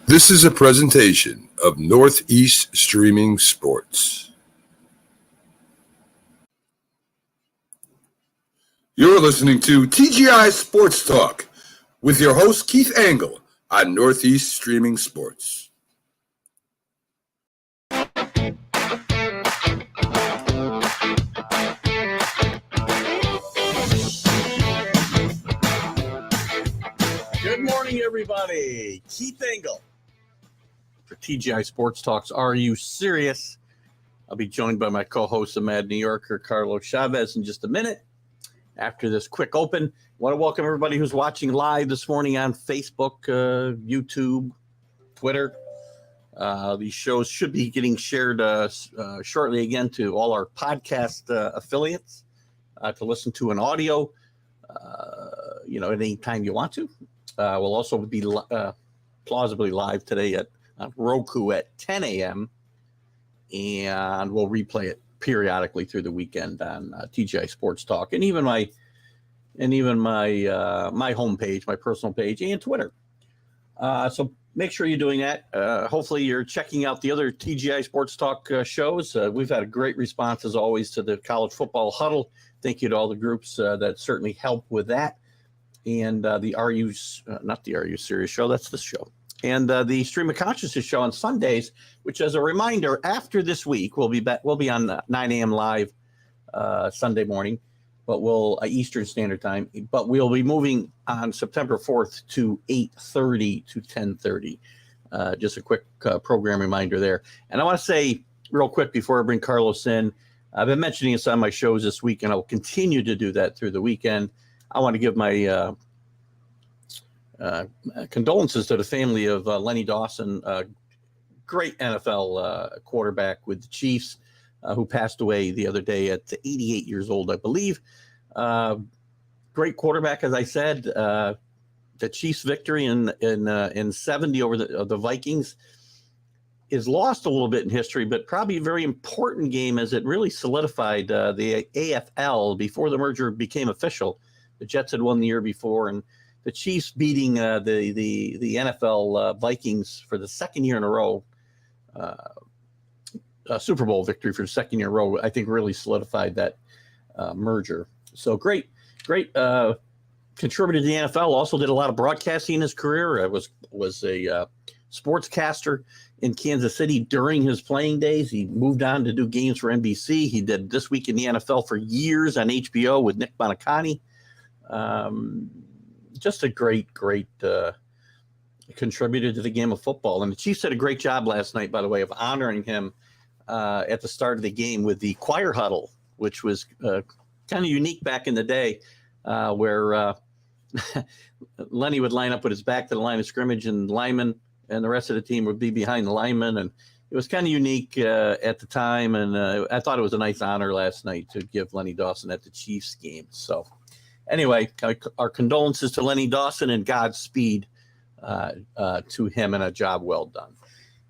This is a presentation of Northeast Streaming Sports. You're listening to TGI Sports Talk with your host Keith Angle on Northeast Streaming Sports. Good morning, everybody. Keith Angle for TGI Sports Talks. Are You Serious? I'll be joined by my co-host, the Mad New Yorker, Carlos Chavez, in just a minute. After this quick open, I want to welcome everybody who's watching live this morning on Facebook, YouTube, Twitter. These shows should be getting shared shortly again to all our podcast affiliates to listen to an audio, at any time you want to. We'll also be plausibly live today at Roku at 10 a.m. and we'll replay it periodically through the weekend on TGI Sports Talk and even my homepage, my personal page, and Twitter. So make sure you're doing that. Hopefully you're checking out the other TGI Sports Talk shows. We've had a great response as always to the college football huddle. Thank you to all the groups that certainly help with that. And not the Are You Serious show, that's this show. And the Stream of Consciousness show on Sundays, which, as a reminder, after this week, we'll be on 9 a.m. live Sunday morning, but we'll Eastern Standard Time. But we'll be moving on September 4th to 8:30 to 10:30. Just a quick program reminder there. And I want to say real quick before I bring Carlos in, I've been mentioning this on my shows this week, and I'll continue to do that through the weekend. I want to give my condolences to the family of Lenny Dawson, great NFL quarterback with the Chiefs, who passed away the other day at 88 years old, I believe. Great quarterback, as I said. The Chiefs' victory in 70 over the Vikings is lost a little bit in history, but probably a very important game as it really solidified the AFL before the merger became official. The Jets had won the year before, and the Chiefs beating the NFL Vikings for the second year in a row, a Super Bowl victory for the second year in a row, I think really solidified that merger. So great contributor to the NFL. Also did a lot of broadcasting in his career. Was a sportscaster in Kansas City during his playing days. He moved on to do games for NBC. He did This Week in the NFL for years on HBO with Nick Bonacani. Just a great contributor to the game of football. And the Chiefs did a great job last night, by the way, of honoring him at the start of the game with the choir huddle, which was kind of unique back in the day, where Lenny would line up with his back to the line of scrimmage, and linemen and the rest of the team would be behind the linemen. And it was kind of unique at the time. And I thought it was a nice honor last night to give Lenny Dawson at the Chiefs game. So anyway, our condolences to Lenny Dawson and Godspeed to him, and a job well done.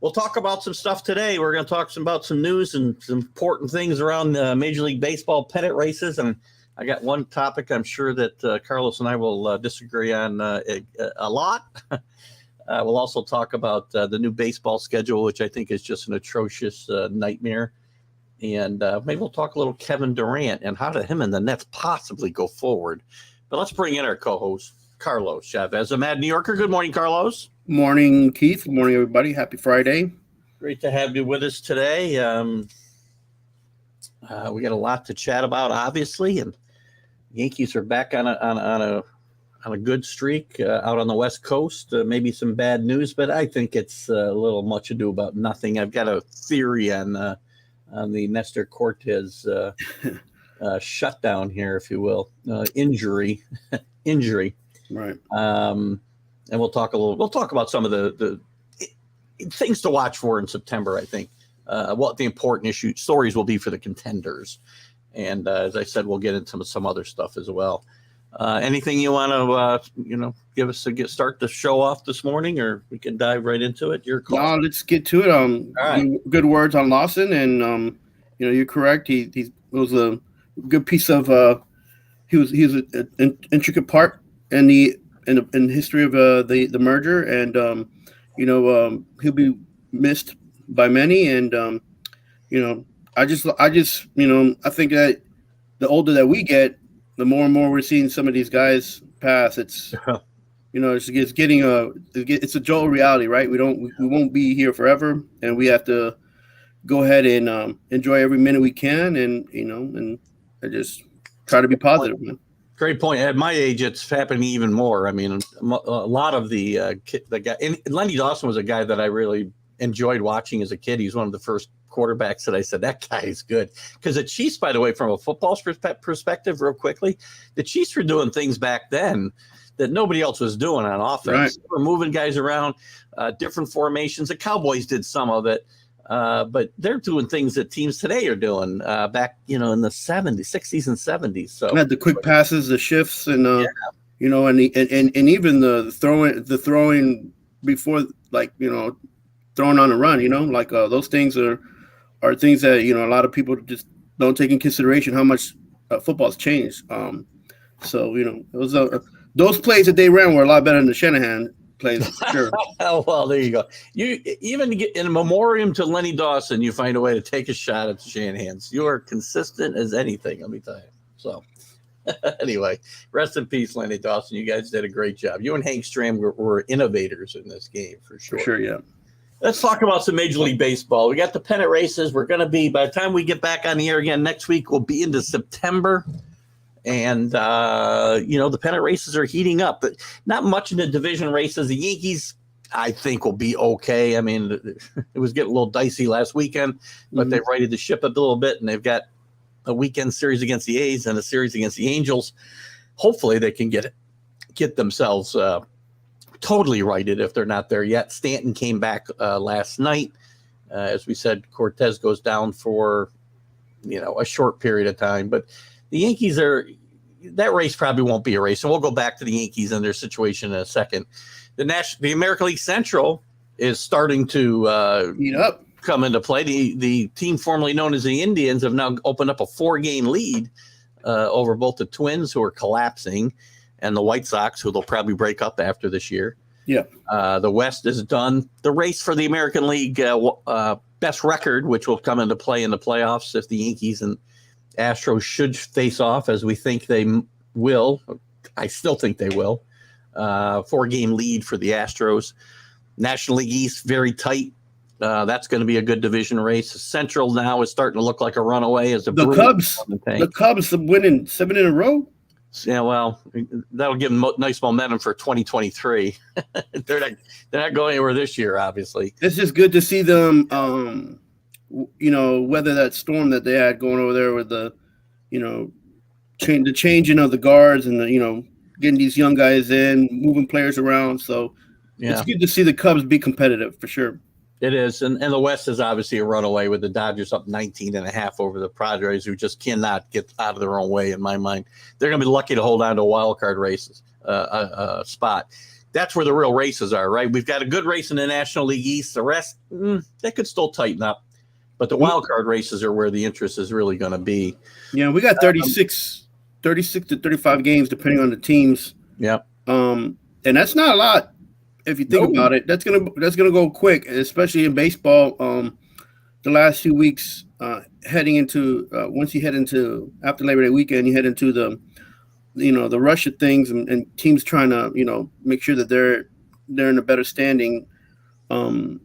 We'll talk about some stuff today. We're going to talk about some news and some important things around Major League Baseball pennant races. And I got one topic I'm sure that Carlos and I will disagree on a lot. We'll also talk about the new baseball schedule, which I think is just an atrocious nightmare. And maybe we'll talk a little Kevin Durant and how do him and the Nets possibly go forward. But let's bring in our co-host, Carlos Chavez, a Mad New Yorker. Good morning, Carlos. Morning, Keith. Good morning, everybody. Happy Friday. Great to have you with us today. We got a lot to chat about, obviously, and Yankees are back on a good streak out on the West Coast. Maybe some bad news, but I think it's a little much ado about nothing. I've got a theory on the Nestor Cortez shutdown here, if you will, injury. Right. And we'll talk about some of the things to watch for in September. I think what the important stories will be for the contenders, and as I said, we'll get into some other stuff as well. Anything you want to give us to start the show off this morning, or we can dive right into it? Your call. No, let's get to it. All right. Good words on Lawson, and you're correct. He was a good piece of. He was an intricate part in the history of the merger, and he'll be missed by many. And I just I think that the older that we get, the more and more we're seeing some of these guys pass. It's it's getting it's a dull reality, right? We won't be here forever, and we have to go ahead and enjoy every minute we can, and I just try to be positive, man. Great point. At my age, it's happening even more. I mean, a lot of the guy, and Lenny Dawson was a guy that I really enjoyed watching as a kid. He's one of the first quarterbacks that I said, that guy is good. Because the Chiefs, by the way, from a football perspective, real quickly, the Chiefs were doing things back then that nobody else was doing on offense. Right. They were moving guys around, different formations. The Cowboys did some of it. But they're doing things that teams today are doing back, in the 60s and 70s. So the quick passes, the shifts, and and even the throwing before, like throwing on a run. Like those things are things that a lot of people just don't take in consideration how much football's changed. So those plays that they ran were a lot better than the Shanahan plays, for sure. Oh, well, there you go. You even get in a memoriam to Lenny Dawson, you find a way to take a shot at the Shanahan's. You are consistent as anything, let me tell you. So anyway, rest in peace, Lenny Dawson. You guys did a great job. You and Hank Stram were innovators in this game, for sure. For sure, yeah. Let's talk about some Major League Baseball. We got the pennant races. We're going to be, by the time we get back on the air again next week, we'll be into September. And, the pennant races are heating up, but not much in the division races. The Yankees, I think, will be okay. I mean, it was getting a little dicey last weekend, but they righted the ship a little bit, and they've got a weekend series against the A's and a series against the Angels. Hopefully they can get themselves totally righted if they're not there yet. Stanton came back last night. As we said, Cortez goes down for, a short period of time, but the Yankees that race probably won't be a race. And we'll go back to the Yankees and their situation in a second. The American League Central is starting to heat up, come into play. The team formerly known as the Indians have now opened up a 4-game lead over both the Twins, who are collapsing, and the White Sox, who they'll probably break up after this year. Yeah. The West is done. The race for the American League best record, which will come into play in the playoffs if the Yankees and Astros should face off, as we think they will. I still think they will. 4-game lead for the Astros. National League East, very tight. That's going to be a good division race. Central now is starting to look like a runaway as the Cubs. The Cubs are winning 7 in a row. Yeah, well, that'll give them nice momentum for 2023. They're not going anywhere this year, obviously. It's just good to see them. Weather that storm that they had going over there with the changing of the guards and getting these young guys in, moving players around. So it's good to see the Cubs be competitive, for sure. It is. And the West is obviously a runaway, with the Dodgers up 19.5 over the Padres, who just cannot get out of their own way, in my mind. They're going to be lucky to hold on to a wild card races spot. That's where the real races are, right? We've got a good race in the National League East. The rest, they could still tighten up. But the wild card races are where the interest is really going to be. Yeah, we got 36 to 35 games, depending on the teams. Yeah. And that's not a lot if you think about it. That's gonna go quick, especially in baseball. The last few weeks, heading into once you head into after Labor Day weekend, you head into the the rush of things and teams trying to make sure that they're in a better standing. And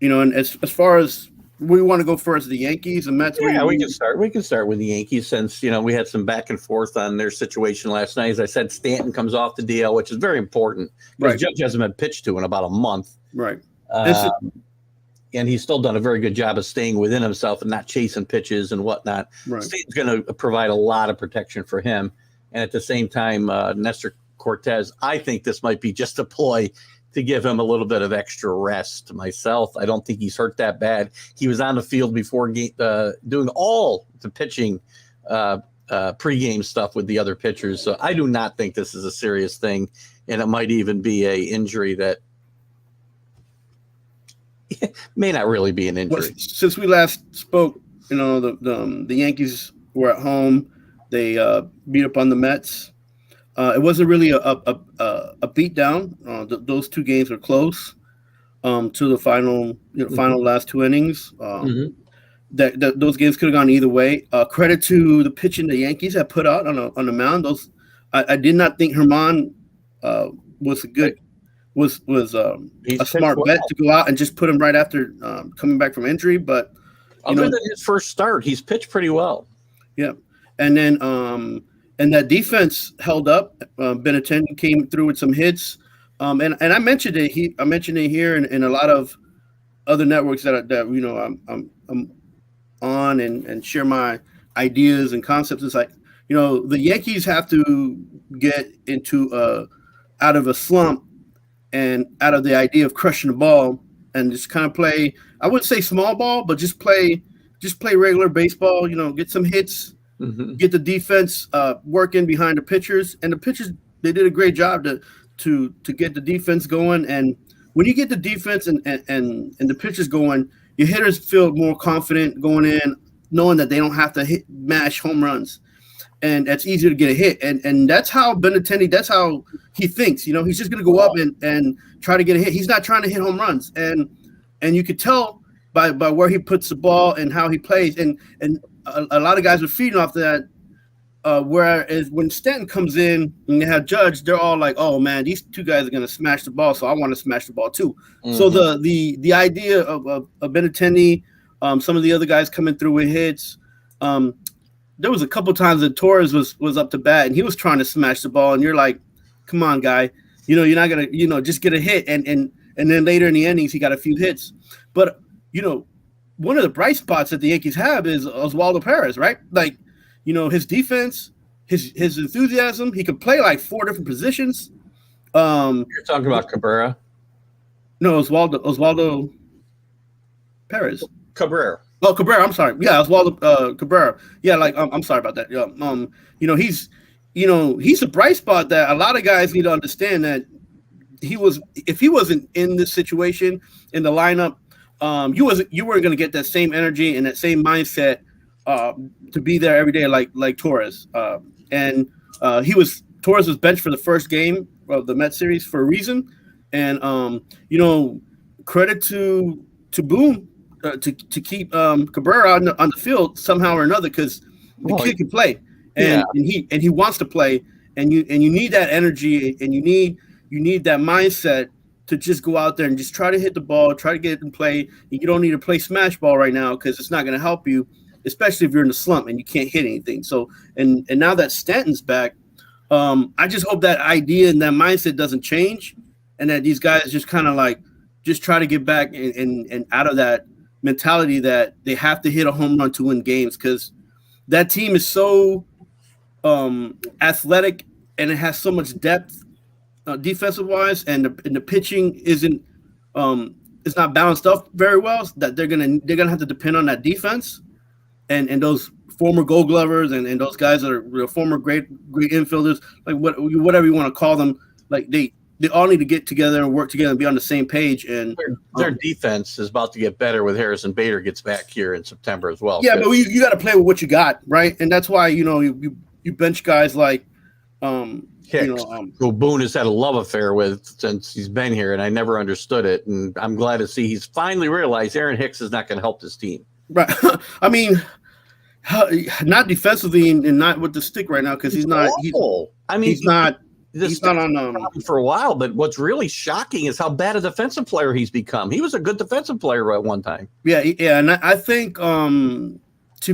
as far as we want to go first, the Yankees and Mets. Yeah, we can start. We can start with the Yankees, since we had some back and forth on their situation last night. As I said, Stanton comes off the DL, which is very important because Judge hasn't been pitched to in about a month. Right. And he's still done a very good job of staying within himself and not chasing pitches and whatnot. Right. Stanton's going to provide a lot of protection for him, and at the same time, Nestor Cortez. I think this might be just a ploy to give him a little bit of extra rest. Myself, I don't think he's hurt that bad. He was on the field before doing all the pitching pregame stuff with the other pitchers. So I do not think this is a serious thing, and it might even be a injury that may not really be an injury. Well, since we last spoke, the Yankees were at home. They beat up on the Mets. It wasn't really a beat down. Those 2 games were close. to the final, final last two innings. Mm-hmm. That those games could have gone either way. Credit to the pitching the Yankees have put out on the mound. I did not think Herman was a good was a smart bet to go out and just put him right after coming back from injury. But other than his first start, he's pitched pretty well. Yeah, and then and that defense held up. Benintendi came through with some hits, and I mentioned it. I mentioned it here in a lot of other networks that I'm on and share my ideas and concepts. It's like, the Yankees have to get into out of a slump and out of the idea of crushing the ball and just kind of play. I wouldn't say small ball, but just play regular baseball. Get some hits, get the defense working behind the pitchers, and the pitchers, they did a great job to get the defense going. And when you get the defense and the pitchers going, your hitters feel more confident going in, knowing that they don't have to mash home runs, and that's easier to get a hit. And that's how Benintendi, that's how he thinks. He's just going to go up and try to get a hit. He's not trying to hit home runs, and you could tell by where he puts the ball and how he plays. And a lot of guys are feeding off that. Whereas when Stanton comes in and they have Judge, they're all like, "Oh man, these two guys are going to smash the ball, so I want to smash the ball too." Mm-hmm. So the idea of Benintendi, some of the other guys coming through with hits. There was a couple times that Torres was up to bat and he was trying to smash the ball, and you're like, "Come on, guy, you're not gonna just get a hit." And then later in the innings, he got a few hits. But one of the bright spots that the Yankees have is Oswaldo Perez, right? Like, his defense, his enthusiasm. He could play like 4 different positions. You're talking about Cabrera? No, Oswaldo Perez. Cabrera. Oh, Cabrera. I'm sorry. Yeah, Oswaldo Cabrera. Yeah, like I'm sorry about that. Yeah. He's a bright spot that a lot of guys need to understand that if he wasn't in this situation in the lineup, you weren't going to get that same energy and that same mindset to be there every day like Torres. Torres was benched for the first game of the Mets series for a reason. And credit to Boone to keep Cabrera on the field somehow or another, because the kid can play and he wants to play, and you need that energy, and you need that mindset to just go out there and just try to hit the ball, try to get it in play. You don't need to play smash ball right now because it's not going to help you, especially if you're in a slump and you can't hit anything. So and now that Stanton's back, I just hope that idea and that mindset doesn't change, and that these guys just kind of like just try to get back and out of that mentality that they have to hit a home run to win games, because that team is so athletic and it has so much depth defensive wise, and the pitching isn't it's not balanced up very well, that they're gonna have to depend on that defense and those former Gold Glovers and those guys that are former great infielders, like whatever you want to call them. Like they all need to get together and work together and be on the same page. And their defense is about to get better with Harrison Bader gets back here in September as well. Yeah, but you got to play with what you got, right? And that's why you bench guys like Hicks, who Boone has had a love affair with since he's been here, and I never understood it. And I'm glad to see he's finally realized Aaron Hicks is not going to help this team. Right. I mean, not defensively and not with the stick right now, because he's not. He's not on for a while. But what's really shocking is how bad a defensive player he's become. He was a good defensive player at one time. Yeah, and I think to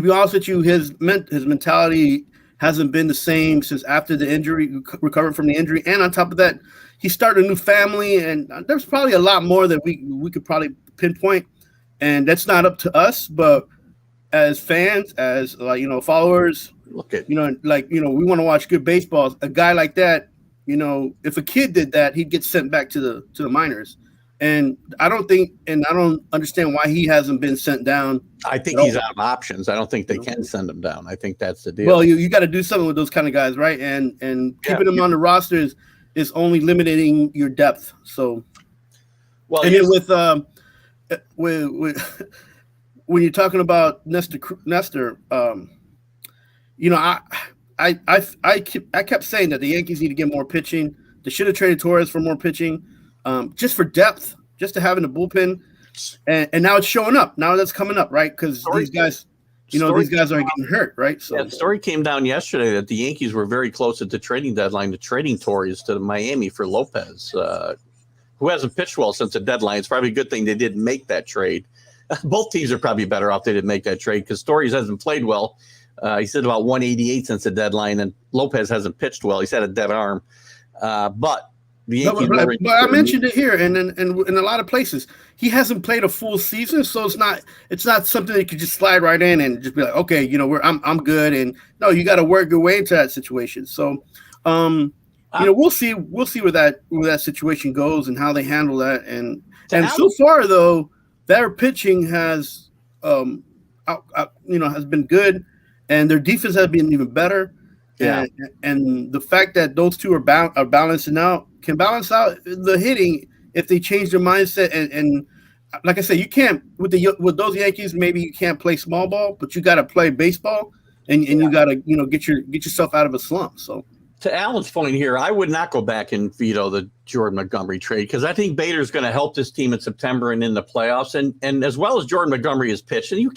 be honest with you, his mentality hasn't been the same since after the injury, recovering from the injury, and on top of that, he started a new family, and there's probably a lot more that we could probably pinpoint, and that's not up to us, but as fans, as followers, we want to watch good baseball. A guy like that, if a kid did that, he'd get sent back to the minors. And I don't understand why he hasn't been sent down. I think he's out of options. I don't think they can send him down. I think that's the deal. Well, you got to do something with those kind of guys, right? And keeping them on the roster is only limiting your depth. So, and then with when you're talking about Nestor, I kept saying that the Yankees need to get more pitching. They should have traded Torres for more pitching, just for depth. just to have in the bullpen, and now it's showing up. Now that's coming up, right? Because these guys, these guys are getting hurt, right? So the story came down yesterday that the Yankees were very close at the trading deadline to trading Torres to Miami for Lopez, who hasn't pitched well since the deadline. It's probably a good thing they didn't make that trade. Both teams are probably better off they didn't make that trade because Torres hasn't played well. He's hit about 188 since the deadline, and Lopez hasn't pitched well. He's had a dead arm. But the Yankees but I mentioned it here and in a lot of places. He hasn't played a full season, so it's not something that you could just slide right in and just be like, okay, I'm good. And no, you got to work your way into that situation. So we'll see where that situation goes and how they handle that. And so far though, their pitching has has been good, and their defense has been even better. Yeah. And the fact that those two are balancing out can balance out the hitting if they change their mindset. And like I said, you can't with those Yankees. Maybe you can't play small ball, but you got to play baseball, and you got to get yourself out of a slump. So to Alan's point here, I would not go back and veto the Jordan Montgomery trade because I think Bader's going to help this team in September and in the playoffs. And as well as Jordan Montgomery has pitched, and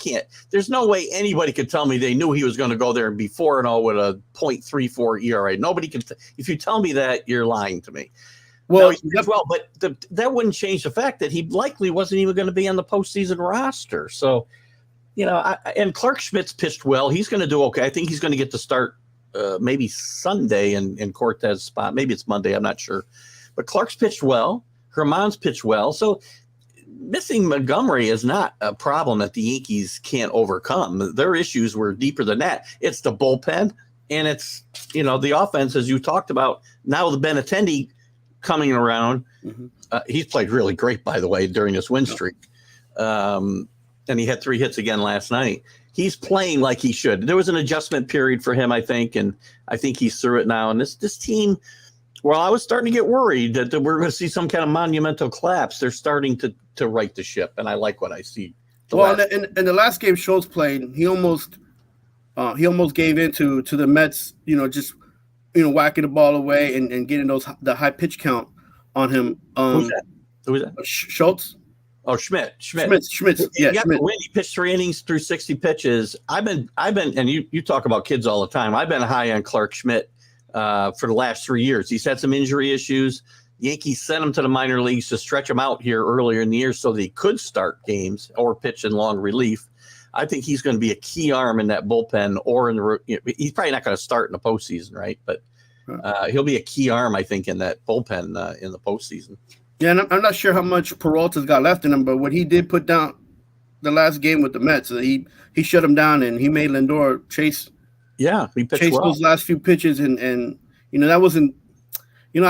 there's no way anybody could tell me they knew he was going to go there and be 4-0 with a .34 ERA. Nobody can. If you tell me that, you're lying to me. But that wouldn't change the fact that he likely wasn't even going to be on the postseason roster. So, and Clark Schmidt's pitched well. He's going to do okay. I think he's going to get to start maybe Sunday in Cortez's spot. Maybe it's Monday. I'm not sure. But Clark's pitched well. Herman's pitched well. So missing Montgomery is not a problem that the Yankees can't overcome. Their issues were deeper than that. It's the bullpen, and it's, the offense, as you talked about. Now the Benintendi coming around. Mm-hmm. He's played really great, by the way, during this win streak. And he had 3 hits again last night. He's playing like he should. There was an adjustment period for him, I think, and I think he's through it now. And this team, well, I was starting to get worried that we're going to see some kind of monumental collapse. They're starting to right the ship, and I like what I see. In the last game Schultz played, he almost gave in to the Mets, just whacking the ball away and getting the high pitch count on him. Who was that? Schultz. Oh, Schmidt. Yeah, Schmidt. When he pitched 3 innings through 60 pitches, I've been, and you talk about kids all the time. I've been high on Clark Schmidt for the last 3 years. He's had some injury issues. Yankees sent him to the minor leagues to stretch him out here earlier in the year so that he could start games or pitch in long relief. I think he's going to be a key arm in that bullpen, or he's probably not going to start in the postseason, right? But he'll be a key arm, I think, in that bullpen in the postseason. Yeah, and I'm not sure how much Peralta's got left in him, but what he did put down the last game with the Mets, he shut him down and he made Lindor chase. Yeah, he pitched chase those last few pitches, and that wasn't. You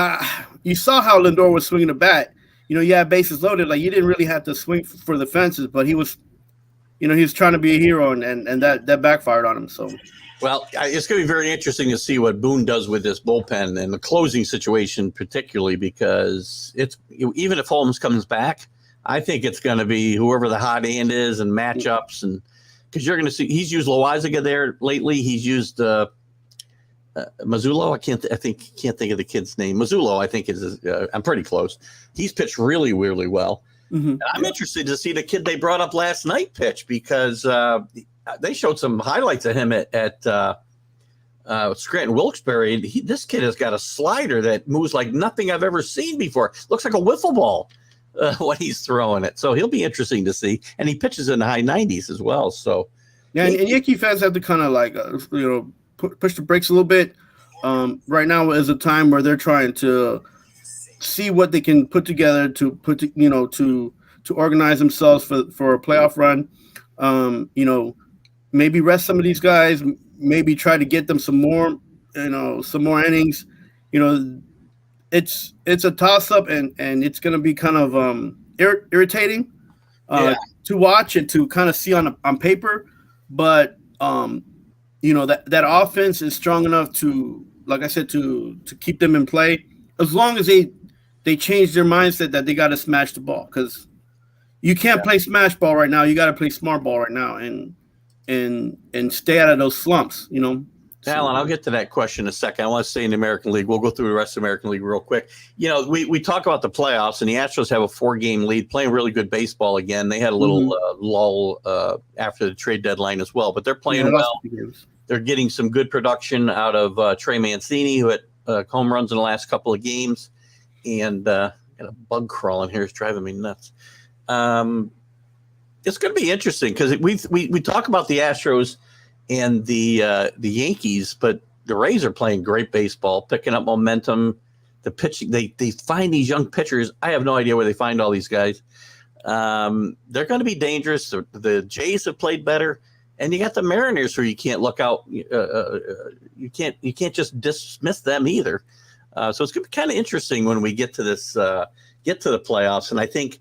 saw how Lindor was swinging the bat. You had bases loaded, like you didn't really have to swing for the fences, but he was, he was trying to be a hero, and that backfired on him. So. Well, it's going to be very interesting to see what Boone does with this bullpen and the closing situation, particularly because it's even if Holmes comes back, I think it's going to be whoever the hot hand is and matchups, and because you're going to see he's used Loizaga there lately. He's used Mazzullo. I can't think of the kid's name. Mazzullo, I think is. I'm pretty close. He's pitched really, really well. Mm-hmm. I'm interested to see the kid they brought up last night pitch because. They showed some highlights of him at Scranton Wilkes-Barre. This kid has got a slider that moves like nothing I've ever seen before. Looks like a wiffle ball when he's throwing it. So he'll be interesting to see. And he pitches in the high 90s as well. So yeah, and Yankee fans have to kind of like push the brakes a little bit. Right now is a time where they're trying to see what they can put together to organize themselves for a playoff run. Maybe rest some of these guys, maybe try to get them some more innings. It's a toss up and it's going to be kind of irritating to watch and to kind of see on paper. But that offense is strong enough to, like I said, to keep them in play as long as they change their mindset that they got to smash the ball, because you can't play smash ball right now. You got to play smart ball right now and stay out of those slumps. Alan, I'll get to that question in a second. I want to stay in the American League. We'll go through the rest of the American League real quick. You know, we talk about the playoffs, and the Astros have a 4-game lead, playing really good baseball again. They had a little lull after the trade deadline as well, but they're playing well. They're getting some good production out of Trey Mancini, who hit home runs in the last couple of games. And got a bug crawling here. It's driving me nuts. It's going to be interesting because we talk about the Astros and the Yankees, but the Rays are playing great baseball, picking up momentum. The pitching, they find these young pitchers. I have no idea where they find all these guys. They're going to be dangerous. The Jays have played better, and you got the Mariners who you can't look out. You can't just dismiss them either. So it's going to be kind of interesting when we get to this, get to the playoffs, and I think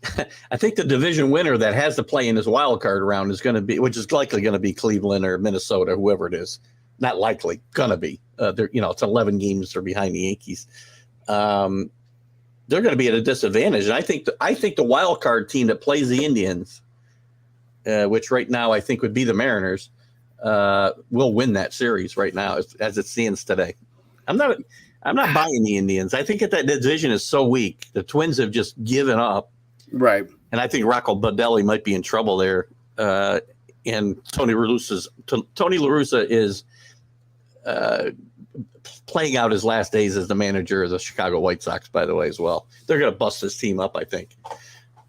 the division winner that has to play in this wild card round is going to be, which is likely going to be Cleveland or Minnesota, whoever it is. Not likely, going to be. It's 11 games or behind the Yankees. They're going to be at a disadvantage, and I think the wild card team that plays the Indians, which right now I think would be the Mariners, will win that series right now as it stands today. I'm not buying the Indians. I think that division is so weak. The Twins have just given up. Right. And I think Rocco Baldelli might be in trouble there. And Tony La Russa is playing out his last days as the manager of the Chicago White Sox, by the way, as well. They're going to bust this team up, I think.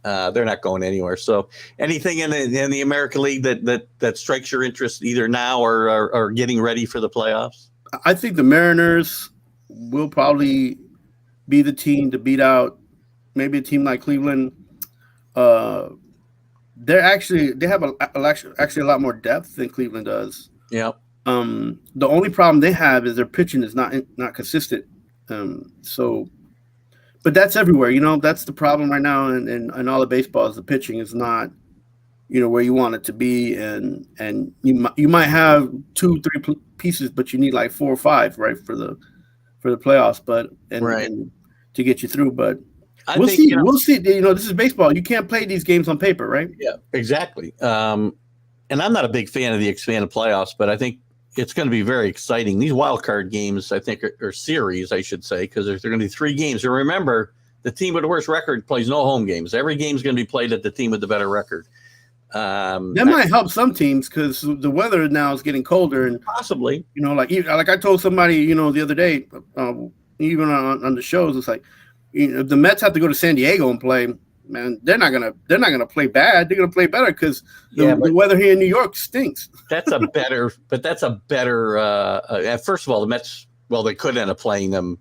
They're not going anywhere. So anything in the American League that strikes your interest either now or getting ready for the playoffs? I think the Mariners will probably be the team to beat out maybe a team like Cleveland. They have actually a lot more depth than Cleveland does. Yeah. The only problem they have is their pitching is not consistent. But that's everywhere. That's the problem right now, and all the baseball is the pitching is not, where you want it to be, and you might have 2-3 pieces, but you need like 4 or 5, right, for the playoffs, and to get you through. But we'll see. We'll see. This is baseball. You can't play these games on paper, right? Yeah, exactly. And I'm not a big fan of the expanded playoffs, but I think it's going to be very exciting. These wild card games, I think, are series, I should say, because they're going to be 3 games. And remember, the team with the worst record plays no home games. Every game is going to be played at the team with the better record. That might help some teams because the weather now is getting colder, and possibly, like I told somebody, the other day, even on the shows, it's like, if the Mets have to go to San Diego and play, man, they're not gonna play bad. They're gonna play better because the weather here in New York stinks. That's a better. First of all, the Mets. Well, they could end up playing them.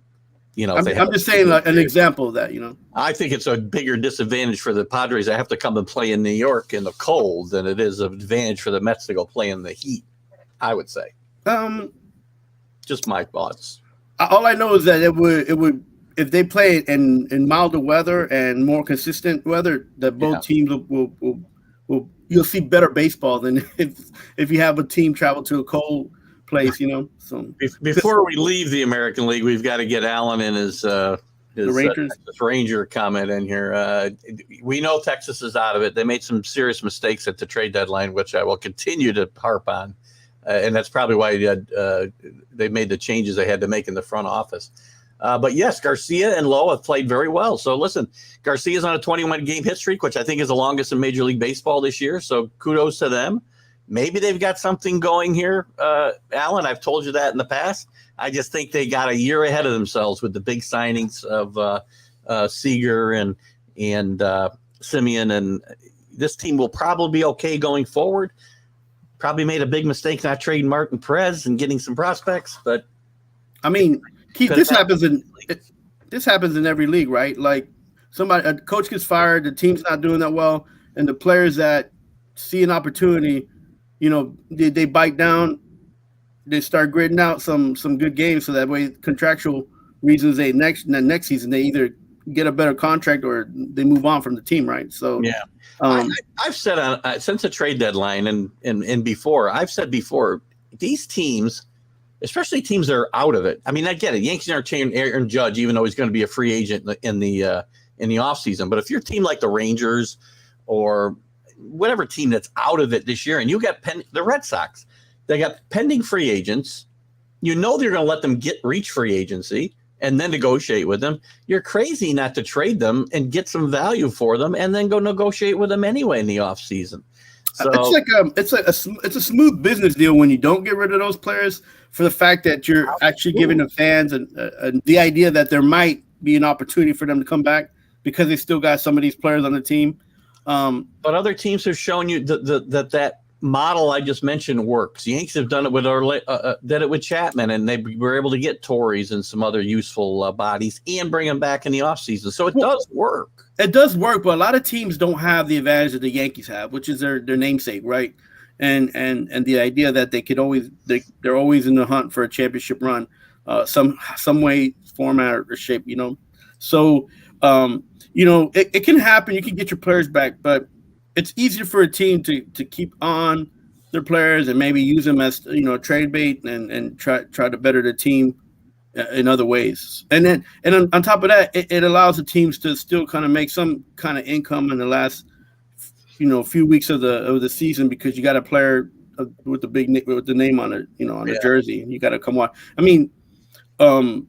I'm just saying an example of that. I think it's a bigger disadvantage for the Padres that have to come and play in New York in the cold than it is an advantage for the Mets to go play in the heat. I would say. Just my thoughts. All I know is that it would. If they play in milder weather and more consistent weather, that both teams will you'll see better baseball than if you have a team travel to a cold place, So before we leave the American League, we've got to get Alan and his Ranger comment in here. We know Texas is out of it. They made some serious mistakes at the trade deadline, which I will continue to harp on, and that's probably why they made the changes they had to make in the front office. But yes, Garcia and Lowe have played very well. So listen, Garcia's on a 21-game hit streak, which I think is the longest in Major League Baseball this year. So kudos to them. Maybe they've got something going here, Alan. I've told you that in the past. I just think they got a year ahead of themselves with the big signings of Seager and Simeon. And this team will probably be okay going forward. Probably made a big mistake not trading Martin Perez and getting some prospects. But, I mean – Keith, this happens in every league, right? Like a coach gets fired, the team's not doing that well, and the players that see an opportunity, they bite down, they start gritting out some good games, so that way contractual reasons next season they either get a better contract or they move on from the team, right? So yeah, I've said since the trade deadline and before, I've said before, these teams. Especially teams that are out of it. I mean, I get it. Yankees aren't changing Aaron Judge, even though he's going to be a free agent in the offseason. But if you're a team like the Rangers or whatever team that's out of it this year, and you got the Red Sox, they got pending free agents You know they're going to let them reach free agency and then negotiate with them. You're crazy not to trade them and get some value for them and then go negotiate with them anyway in the offseason. So it's a smooth business deal when you don't get rid of those players, for the fact that you're actually giving the fans the idea that there might be an opportunity for them to come back because they still got some of these players on the team. But other teams have shown you that model I just mentioned works. The Yankees have done it with did it with Chapman, and they were able to get Torres and some other useful bodies and bring them back in the offseason. So it does work. It does work, but a lot of teams don't have the advantage that the Yankees have, which is their namesake, right? And the idea that they could always they're always in the hunt for a championship run, some way, format, or shape, you know. So it can happen. You can get your players back, but it's easier for a team to keep on their players and maybe use them as trade bait and try to better the team in other ways. And on top of that, it allows the teams to still kind of make some kind of income in the last few weeks of the season, because you got a player with the name on it, on the jersey, and you got to come on. I mean, in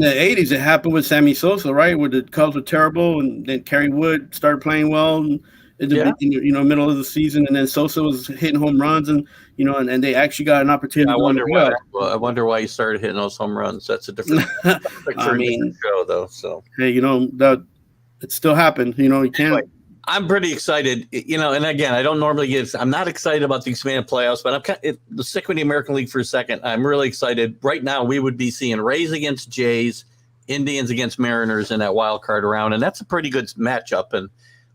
the 80s, it happened with Sammy Sosa, right? Where the Cubs were terrible, and then Kerry Wood started playing well in the middle of the season, and then Sosa was hitting home runs, and and they actually got an opportunity. I wonder why he started hitting those home runs. That's a different picture. Show though. So hey, that it still happened. You can't. Anyway, I'm pretty excited. And again, I don't normally I'm not excited about the expanded playoffs, but I'm stick with the American League for a second. I'm really excited. Right now, we would be seeing Rays against Jays, Indians against Mariners in that wild card round, and that's a pretty good matchup. And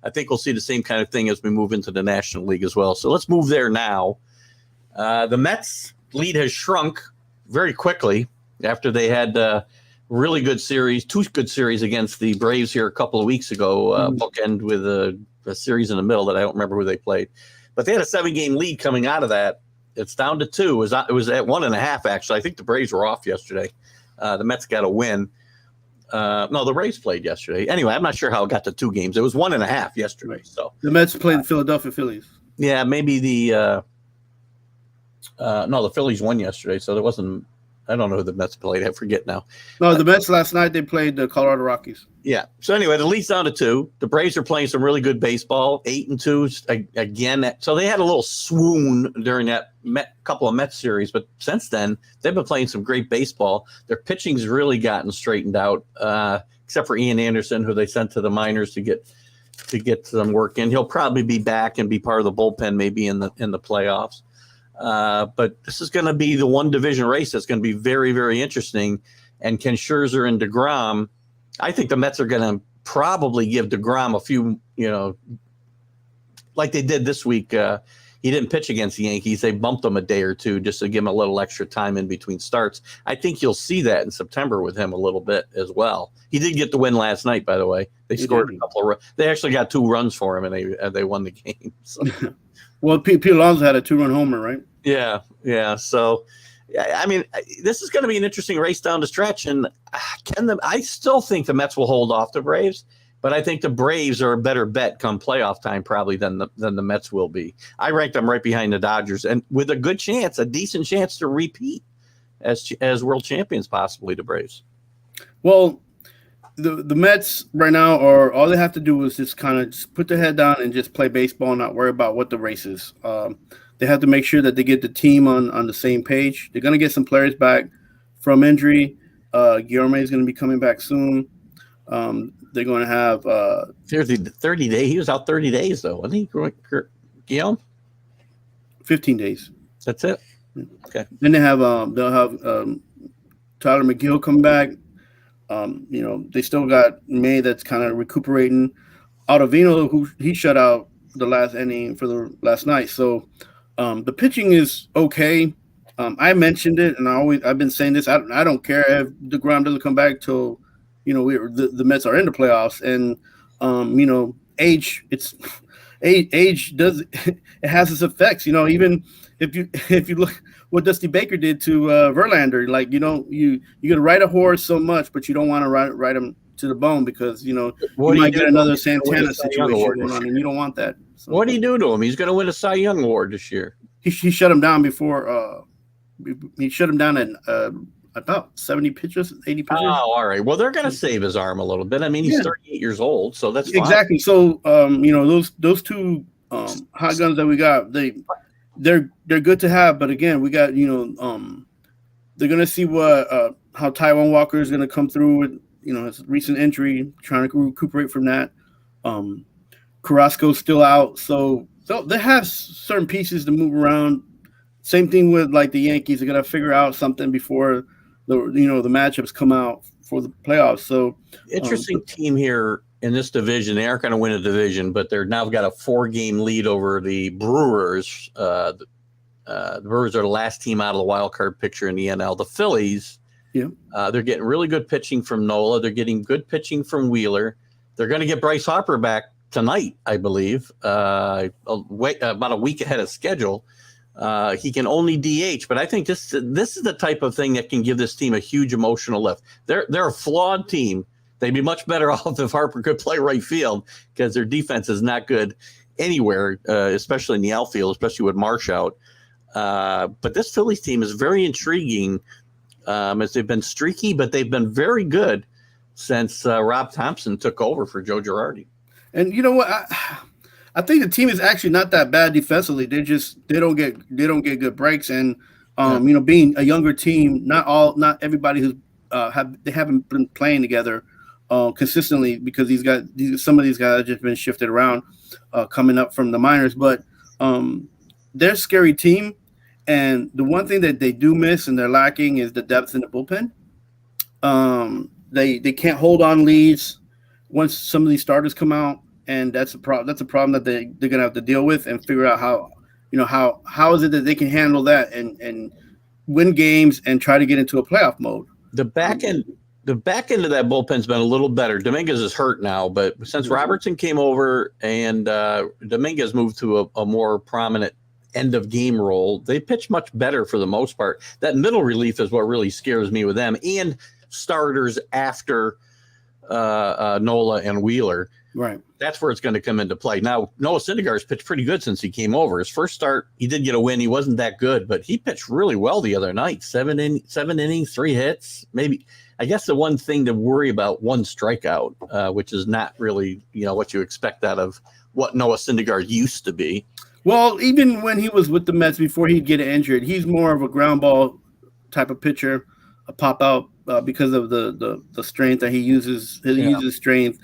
I think we'll see the same kind of thing as we move into the National League as well. So let's move there now. The Mets lead has shrunk very quickly after they had really good series, two good series against the Braves here a couple of weeks ago, bookend with a series in the middle that I don't remember who they played. But they had a 7-game lead coming out of that. It's down to 2. It was at 1.5, actually. I think the Braves were off yesterday. The Mets got a win. No, the Rays played yesterday. Anyway, I'm not sure how it got to 2 games. It was 1.5 yesterday. So the Mets played the Philadelphia Phillies. Yeah, maybe the Phillies won yesterday, so there wasn't. I don't know who the Mets played. I forget now. No, the Mets last night, they played the Colorado Rockies. Yeah. So anyway, the lead's down to 2. The Braves are playing some really good baseball, 8-2 again. So they had a little swoon during that couple of Mets series, but since then they've been playing some great baseball. Their pitching's really gotten straightened out, except for Ian Anderson, who they sent to the minors to get some work in. He'll probably be back and be part of the bullpen maybe in the playoffs. But this is going to be the one division race that's going to be very, very interesting. And Ken Scherzer and DeGrom, I think the Mets are going to probably give DeGrom a few, like they did this week. He didn't pitch against the Yankees. They bumped him a day or two just to give him a little extra time in between starts. I think you'll see that in September with him a little bit as well. He did get the win last night, by the way. They scored a couple of they actually got 2 runs for him, and they won the game. So. Well, Pete Alonso had a 2-run homer, right? Yeah. So, I mean, this is going to be an interesting race down the stretch. And I still think the Mets will hold off the Braves, but I think the Braves are a better bet come playoff time probably than the Mets will be. I rank them right behind the Dodgers, and with a decent chance to repeat as world champions, possibly the Braves. Well, the Mets right now all they have to do is just kind of put their head down and just play baseball and not worry about what the race is. They have to make sure that they get the team on the same page. They're going to get some players back from injury. Guillorme is going to be coming back soon. They're going to have 30 days. He was out 30 days though. I think Guillaume 15 days. That's it. Okay. Then they'll have Tyler McGill come back. They still got May that's kind of recuperating. Ottavino, who he shut out the last inning for the last night. So the pitching is okay. I mentioned it, and I've been saying this. I don't care if DeGrom doesn't come back till the Mets are in the playoffs, and age does it has its effects. Even if you look what Dusty Baker did to Verlander, like you got to ride a horse so much, but you don't want to ride him to the bone because you might get another Santana situation going on, and you don't want that. So, what do you do to him? He's going to win a Cy Young Award this year. He shut him down before he shut him down at about 70 pitches, 80 pitches. Oh, all right. Well, they're going to save his arm a little bit. I mean, he's 38 years old, so that's fine. Exactly. So, those two hot guns that we got, they're good to have. But again, we got they're going to see how Taiwan Walker is going to come through with his recent injury, trying to recuperate from that. Carrasco's still out, so they have certain pieces to move around. Same thing with like the Yankees. They're gonna figure out something before the matchups come out for the playoffs. So interesting team here in this division. They aren't going to win a division, but they're now got a 4-game lead over the Brewers. The Brewers are the last team out of the wild card picture in the NL. The Phillies, they're getting really good pitching from Nola. They're getting good pitching from Wheeler. They're going to get Bryce Harper back tonight, I believe, about a week ahead of schedule. He can only DH, but I think this is the type of thing that can give this team a huge emotional lift. They're a flawed team. They'd be much better off if Harper could play right field because their defense is not good anywhere, especially in the outfield, especially with Marsh out. But this Phillies team is very intriguing as they've been streaky, but they've been very good since Rob Thompson took over for Joe Girardi. And you know what? I think the team is actually not that bad defensively. They don't get good breaks, and being a younger team, not everybody who's they haven't been playing together consistently because some of these guys have just been shifted around coming up from the minors. But they're a scary team, and the one thing that they do miss and they're lacking is the depth in the bullpen. They can't hold on leads once some of these starters come out. And that's a problem. That's a problem that they're gonna have to deal with and figure out how is it that they can handle that and win games and try to get into a playoff mode. The back end of that bullpen's been a little better. Dominguez is hurt now, but since Robertson came over and Dominguez moved to a more prominent end of game role, they pitch much better for the most part. That middle relief is what really scares me with them and starters after Nola and Wheeler. Right. That's where it's going to come into play. Now, Noah Syndergaard's pitched pretty good since he came over. His first start, he did get a win. He wasn't that good, but he pitched really well the other night. 7 innings, 3 hits. Maybe, I guess the one thing to worry about, 1 strikeout, which is not really, what you expect out of what Noah Syndergaard used to be. Well, even when he was with the Mets before he'd get injured, he's more of a ground ball type of pitcher, a pop out because of the strength that he uses. He uses strength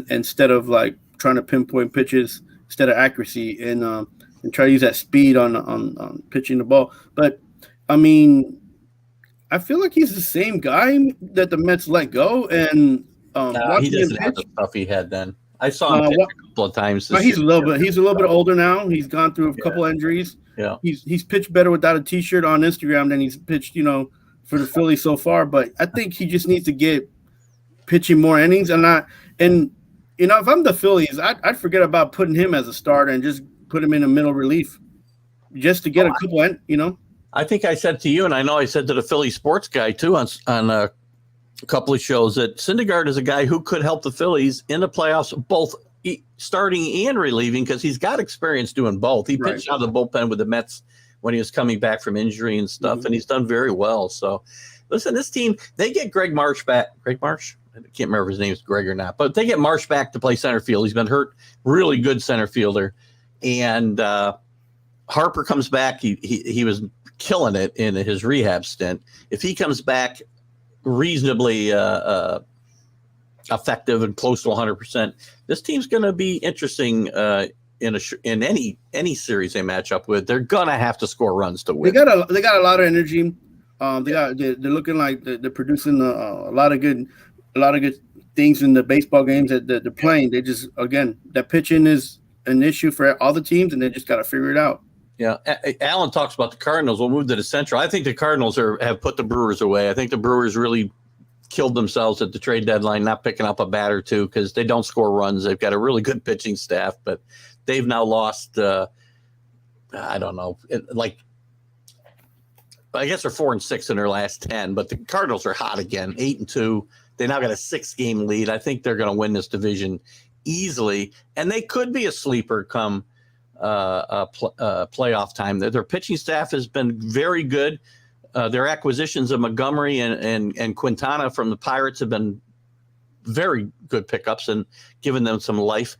instead of like trying to pinpoint pitches instead of accuracy and try to use that speed on pitching the ball. But I mean, I feel like he's the same guy that the Mets let go. And he doesn't have the stuff he had then. I saw him pitch a couple of times. He's a little bit older now. He's gone through a couple injuries. Yeah, he's pitched better without a T-shirt on Instagram than he's pitched, for the Phillies so far. But I think he just needs to get pitching more innings. If I'm the Phillies, I'd forget about putting him as a starter and just put him in a middle relief just to get a couple. I think I said to you, and I know I said to the Philly sports guy too on a couple of shows, that Syndergaard is a guy who could help the Phillies in the playoffs, both starting and relieving, because he's got experience doing both. He pitched out of the bullpen with the Mets when he was coming back from injury and stuff, and he's done very well. So, listen, this team, they get Greg Marsh back. Greg Marsh? I can't remember if his name is Greg or not, but they get Marsh back to play center field. He's been hurt, really good center fielder. And Harper comes back. He was killing it in his rehab stint. If he comes back reasonably effective and close to 100%, this team's going to be interesting in any series they match up with. They're going to have to score runs to win. They got a lot of energy. They're looking like they're producing a lot of good things in the baseball games that they're playing. They just, again, that pitching is an issue for all the teams, and they just got to figure it out. Yeah, Alan talks about the Cardinals. We'll move to the Central. I think the Cardinals have put the Brewers away. I think the Brewers really killed themselves at the trade deadline, not picking up a bat or two because they don't score runs. They've got a really good pitching staff, but they've now lost, I don't know, I guess they're 4-6 in their last 10, but the Cardinals are hot again, 8-2. They now got a 6-game lead. I think they're going to win this division easily, and they could be a sleeper come playoff time. Their pitching staff has been very good. their acquisitions of Montgomery and Quintana from the Pirates have been very good pickups and given them some life.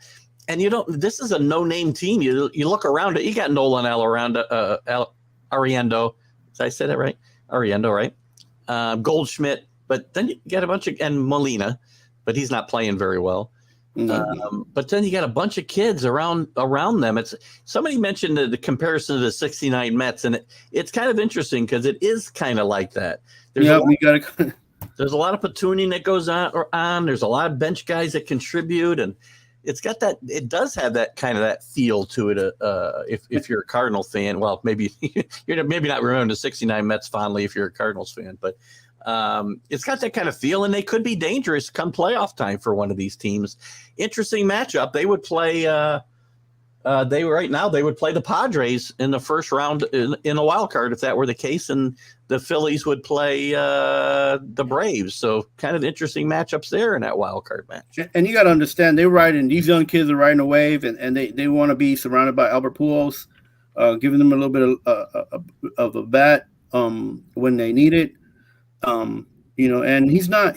And this is a no-name team. You look around it, you got Nolan Ariendo. Did I say that right? Ariendo, right? Goldschmidt, but then you get a bunch of, and Molina, but he's not playing very well. But then you got a bunch of kids around them. It's somebody mentioned the comparison to the '69 Mets, and it's kind of interesting because it is kind of like that. There's a lot of platooning that goes on. There's a lot of bench guys that contribute, and it's got that. It does have that kind of that feel to it. If you're a Cardinal fan, well, maybe you're maybe not remembering the '69 Mets fondly if you're a Cardinals fan, but it's got that kind of feel, and they could be dangerous come playoff time for one of these teams. Interesting matchup. They would play. They would play the Padres in the first round in a wild card if that were the case, and the Phillies would play the Braves. So kind of interesting matchups there in that wild card match. And you got to understand, these young kids are riding a wave, and they want to be surrounded by Albert Pujols, giving them a little bit of a bat when they need it. And he's at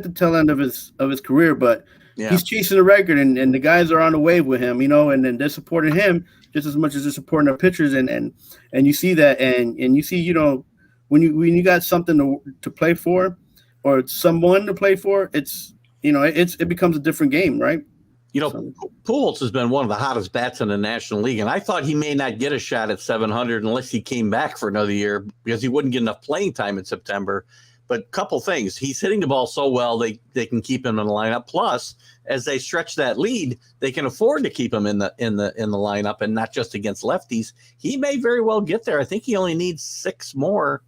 the tail end of his career, but he's chasing the record, and the guys are on the wave with him, and then they're supporting him just as much as they're supporting their pitchers, and you see that, and you see, when you got something to play for, or someone to play for, it becomes a different game, right? Pujols has been one of the hottest bats in the National League, and I thought he may not get a shot at 700 unless he came back for another year because he wouldn't get enough playing time in September. But a couple things, he's hitting the ball so well they can keep him in the lineup. Plus, as they stretch that lead, they can afford to keep him in the lineup and not just against lefties. He may very well get there. I think he only needs 6 more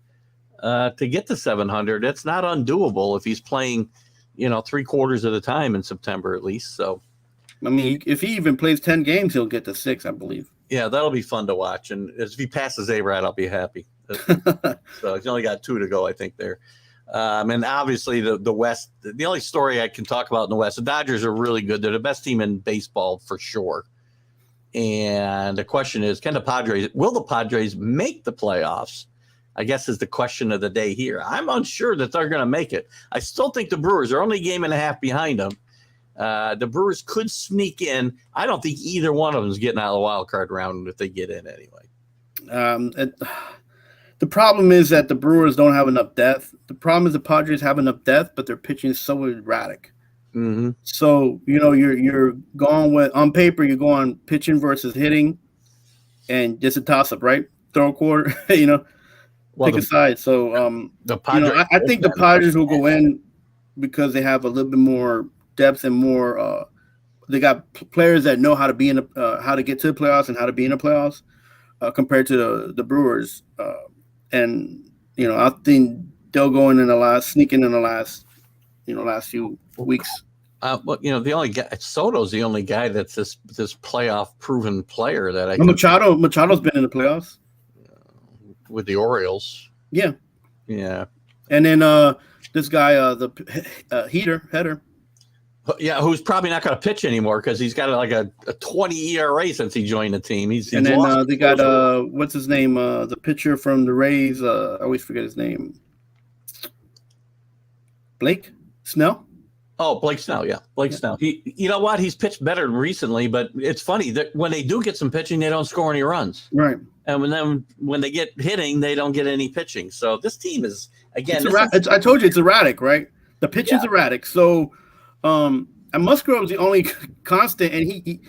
to get to 700. That's not undoable if he's playing, 3/4 of the time in September at least. So. I mean, if he even plays 10 games, he'll get to 6, I believe. Yeah, that'll be fun to watch. And if he passes A-Rod, I'll be happy. So he's only got 2 to go, I think, there. And obviously the West, the only story I can talk about in the West, the Dodgers are really good. They're the best team in baseball for sure. And the question is, will the Padres make the playoffs? I guess is the question of the day here. I'm unsure that they're going to make it. I still think the Brewers are only a game and a half behind them. The Brewers could sneak in. I don't think either one of them is getting out of the wild card round if they get in anyway. The problem is that the Brewers don't have enough depth. The problem is the Padres have enough depth, but their pitching is so erratic. Mm-hmm. So, you're going with, on paper, you're going pitching versus hitting, and just a toss-up, right? Throw a quarter, pick a side. So, I think the Padres will go in because they have a little bit more depth and more they got players that know how to be how to get to the playoffs and how to be in the playoffs compared to the Brewers, and I think they'll go in sneaking in the last few weeks. The only guy, Soto's the only guy that's this playoff proven player that Machado's been in the playoffs with the Orioles. Yeah. And then this guy, the Heater. Yeah, who's probably not going to pitch anymore because he's got a 20 ERA since he joined the team. And then they got what's his name? The pitcher from the Rays. I always forget his name. Blake Snell. Oh, Blake Snell. Yeah, Blake Snell. You know what? He's pitched better recently, but it's funny that when they do get some pitching, they don't score any runs. Right. And when they get hitting, they don't get any pitching. So this team is again. I told you it's erratic, right? The pitching's erratic. So. And Musgrove is the only constant, and he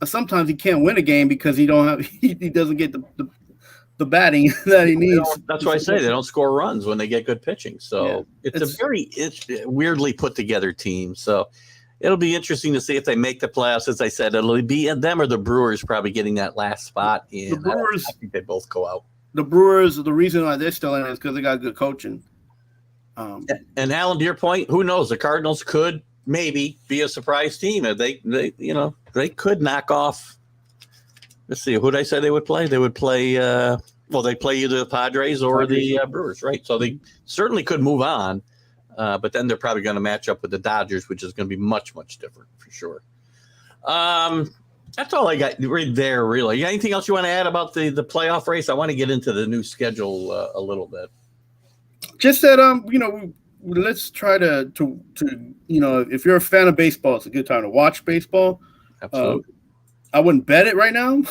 sometimes he can't win a game because he doesn't get the batting that he needs. That's why I say they don't score runs when they get good pitching. So it's a weirdly put together team. So it'll be interesting to see if they make the playoffs. As I said, it'll be them or the Brewers probably getting that last spot in. The Brewers, I think they both go out. The Brewers, the reason why they're still in is because they got good coaching. And Alan, to your point, who knows? The Cardinals could maybe be a surprise team. They could knock off. Let's see, who did I say they would play? They would play. They play either the Padres or the Brewers, right? So they certainly could move on, but then they're probably going to match up with the Dodgers, which is going to be much, much different for sure. That's all I got right there, really. Anything else you want to add about the playoff race? I want to get into the new schedule a little bit. Just that, let's try to if you're a fan of baseball, it's a good time to watch baseball. Absolutely. I wouldn't bet it right now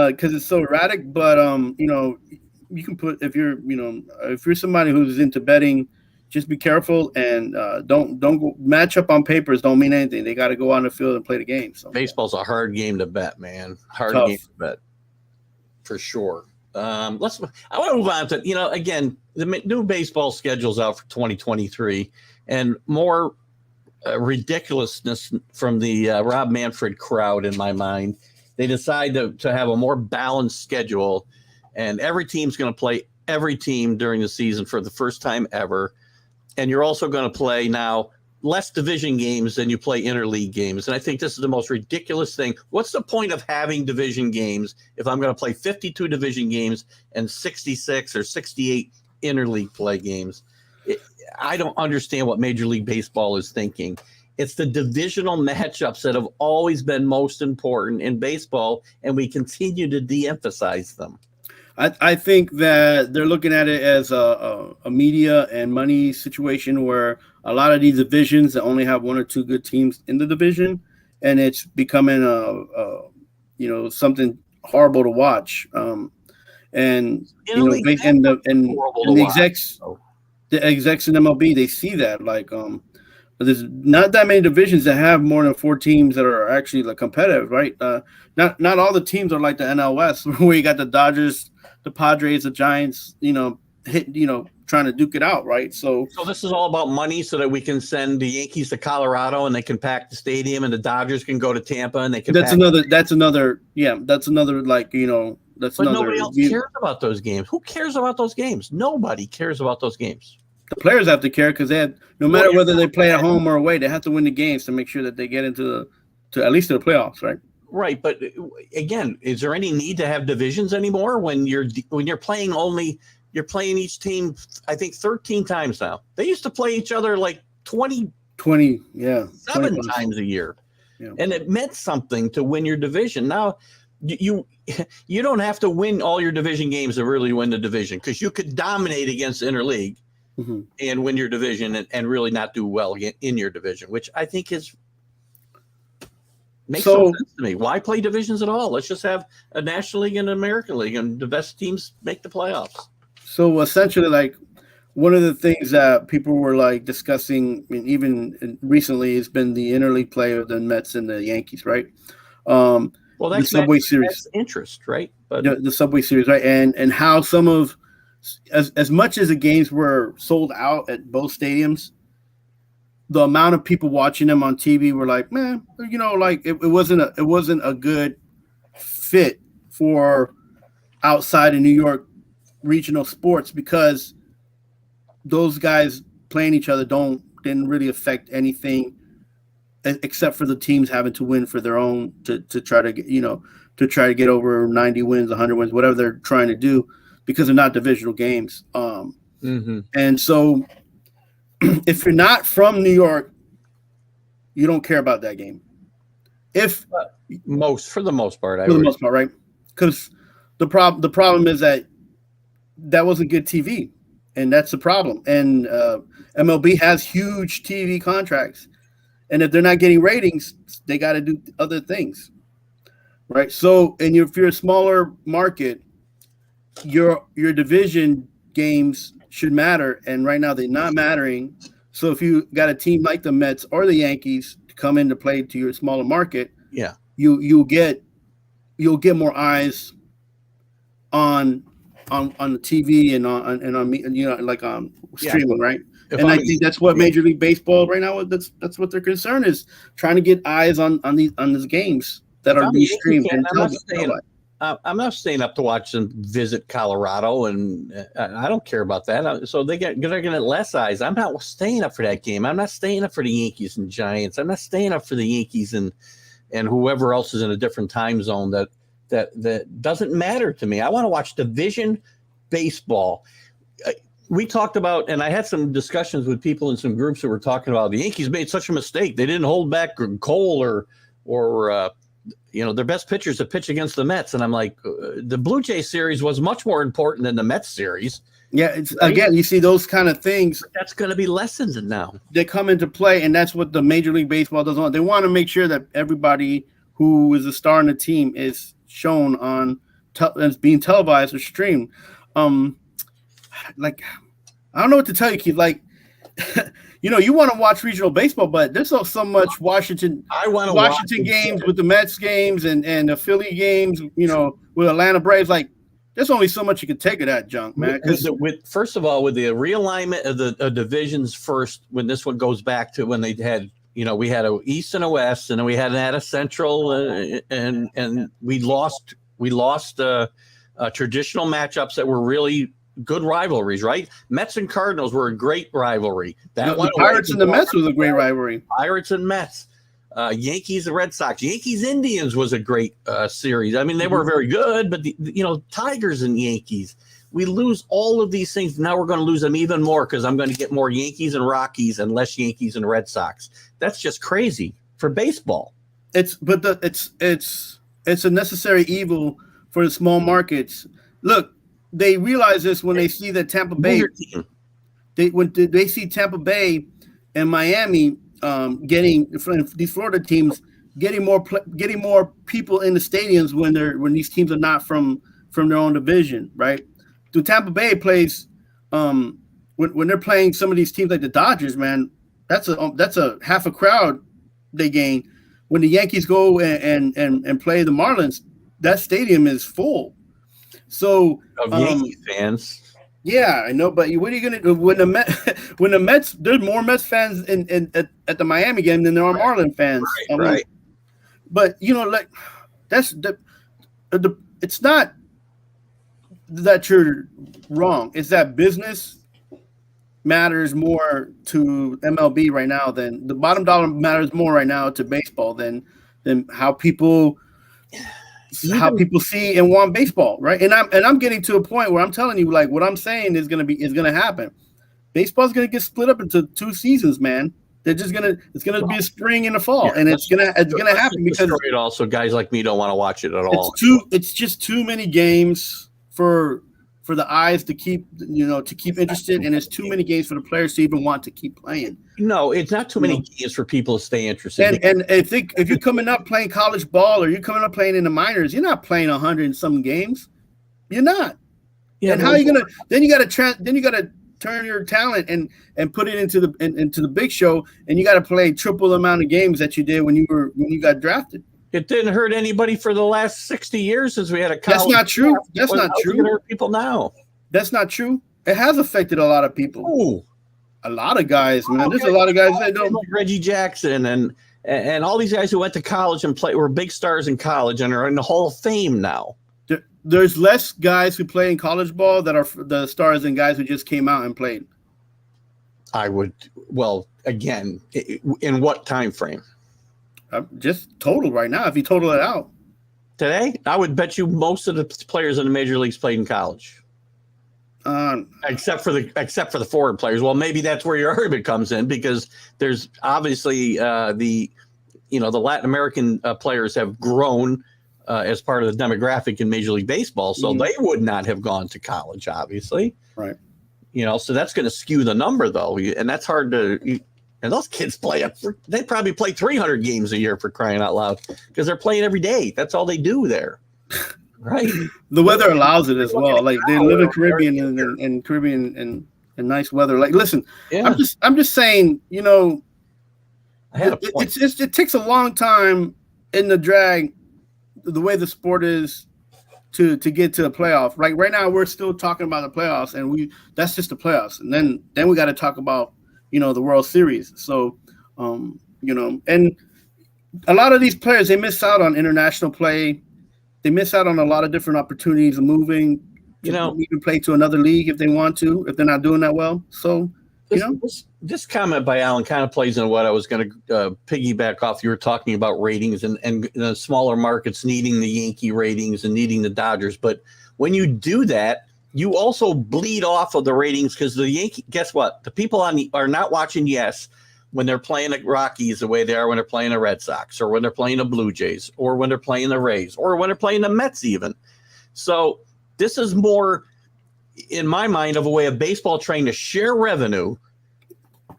because it's so erratic. But you can put if you're somebody who's into betting, just be careful and don't go match up on papers. Don't mean anything. They got to go on the field and play the game. So baseball's a hard game to bet, man. Hard Tough. Game to bet for sure. I want to move on to again the new baseball schedule's out for 2023 and more ridiculousness from the Rob Manfred crowd in my mind. They decide to have a more balanced schedule, and every team's going to play every team during the season for the first time ever. And you're also going to play now less division games than you play interleague games. And I think this is the most ridiculous thing. What's the point of having division games if I'm going to play 52 division games and 66 or 68 interleague play games? I don't understand what Major League Baseball is thinking. It's the divisional matchups that have always been most important in baseball, and we continue to de-emphasize them. I think that they're looking at it as a media and money situation where a lot of these divisions that only have one or two good teams in the division, and it's becoming something horrible to watch. And the execs in MLB, they see that there's not that many divisions that have more than 4 teams that are actually competitive, right? Not all the teams are like the NL West where you got the Dodgers, the Padres, the Giants, trying to duke it out, right? So this is all about money so that we can send the Yankees to Colorado and they can pack the stadium, and the Dodgers can go to Tampa and they can. That's another. But nobody else cares about those games. Who cares about those games? Nobody cares about those games. The players have to care because no matter whether they play at home or away, they have to win the games to make sure that they get into at least to the playoffs, right? Right, but again, is there any need to have divisions anymore when you're playing each team? I think 13 times now. They used to play each other like 20 7 times a year, and it meant something to win your division. Now, you don't have to win all your division games to really win the division because you could dominate against interleague and win your division and really not do well in your division, which I think makes no sense to me. Why play divisions at all? Let's just have a National League and an American League, and the best teams make the playoffs. So essentially, one of the things that people were discussing, even recently, has been the interleague play of the Mets and the Yankees, right? Well, that's the Subway Series interest, right? But the Subway Series, right? And how some of as much as the games were sold out at both stadiums, the amount of people watching them on TV were like, man, it wasn't a good fit for outside of New York regional sports because those guys playing each other didn't really affect anything except for the teams having to win for their own to try to get over 90 wins, 100 wins, whatever they're trying to do because they're not divisional games. And so if you're not from New York, you don't care about that game. For the most part, right? Because the problem is that wasn't good TV, and that's the problem. And MLB has huge TV contracts, and if they're not getting ratings, they got to do other things, right? So, and if you're a smaller market, your division games should matter, and right now they're not mattering. So if you got a team like the Mets or the Yankees to come in to play to your smaller market, you'll get more eyes on the TV and on streaming, right? And I think that's what Major League Baseball right now, that's what their concern is, trying to get eyes on these games that are being streamed. I'm not staying up to watch them visit Colorado, and I don't care about that. So they're going to get less eyes. I'm not staying up for that game. I'm not staying up for the Yankees and Giants. I'm not staying up for the Yankees and whoever else is in a different time zone that doesn't matter to me. I want to watch division baseball. We talked about, and I had some discussions with people in some groups who were talking about the Yankees made such a mistake. They didn't hold back Cole or their best pitchers to pitch against the Mets. And I'm like, the Blue Jay series was much more important than the Mets series. Yeah, it's right? Again, you see those kind of things. But that's going to be lessened now. They come into play, and that's what the Major League Baseball does. They want to make sure that everybody who is a star in the team is shown on as being televised or streamed. Like, I don't know what to tell you, Keith. Like, you want to watch regional baseball, but there's so much Washington games with the Mets games and the Philly games, with Atlanta Braves. Like, there's only so much you can take of that junk, man. First of all, with the realignment of the divisions first, when this one goes back to when they had, we had a East and a West, and then we had a Central, and we lost traditional matchups that were really good rivalries, right? Mets and Cardinals were a great rivalry. The Pirates and the Mets was a great rivalry. Pirates and Mets. Yankees and Red Sox. Yankees Indians was a great series. I mean, they were very good, but Tigers and Yankees. We lose all of these things. Now we're going to lose them even more because I'm going to get more Yankees and Rockies and less Yankees and Red Sox. That's just crazy for baseball. It's a necessary evil for the small markets. Look, they realize this when they see that Tampa Bay. When they see Tampa Bay and Miami getting these Florida teams getting more people in the stadiums when these teams are not from their own division, right? The Tampa Bay plays when they're playing some of these teams like the Dodgers, man. That's a half a crowd they gain. When the Yankees go and play the Marlins, that stadium is full. So Yankees fans. Yeah, I know, but what are you gonna do when the Mets? There's more Mets fans at the Miami game than there are Marlin fans. Right. But like that's it's not that you're wrong. It's that business matters more to MLB right now than the bottom dollar matters more right now to baseball than how people see and want baseball, right? And I'm getting to a point where I'm telling you, like, what I'm saying is gonna happen. Baseball's gonna get split up into 2 seasons, man. It's gonna be a spring and a fall, and it's gonna happen because it also guys like me don't want to watch it at all. It's just too many games for the eyes to keep interested, and it's too many games for the players to even want to keep playing. No, it's not too many games for people to stay interested. And if you're coming up playing college ball or you're coming up playing in the minors, you're not playing 100 and some games. You're not. Yeah. And how are you gonna? Then you gotta turn your talent and put it into the big show, and you got to play triple the amount of games that you did when you got drafted. It didn't hurt anybody for the last 60 years since we had a college. That's not true. That's not true. Hurt people now. That's not true. It has affected a lot of people. Ooh. A lot of guys, man. There's a lot of guys that don't like Reggie Jackson and all these guys who went to college and were big stars in college and are in the Hall of Fame now. There's less guys who play in college ball that are the stars than guys who just came out and played. Again, in what time frame? Just total right now. If you total it out today, I would bet you most of the players in the major leagues played in college. Except for the foreign players. Well, maybe that's where your argument comes in because there's obviously the Latin American players have grown as part of the demographic in Major League Baseball, so they would not have gone to college, obviously. Right. So that's going to skew the number though, and that's hard to. And those kids they probably play 300 games a year for crying out loud because they're playing every day. That's all they do there. Right. The weather allows it as well. Like they live in Caribbean and Caribbean and nice weather. Like, listen, yeah. I'm just saying, it takes a long time in the drag, the way the sport is to get to the playoff. Like right now, we're still talking about the playoffs, and that's just the playoffs. And then we got to talk about, the World Series. So, and a lot of these players, they miss out on international play. They miss out on a lot of different opportunities of moving, even play to another league if they want to, if they're not doing that well. So, this comment by Alan kind of plays in what I was going to piggyback off. You were talking about ratings and the smaller markets needing the Yankee ratings and needing the Dodgers. But when you do that, you also bleed off of the ratings because the Yankee. Guess what? The people are not watching. Yes, when they're playing the Rockies the way they are when they're playing the Red Sox, or when they're playing the Blue Jays, or when they're playing the Rays, or when they're playing the Mets even. So this is more, in my mind, of a way of baseball trying to share revenue.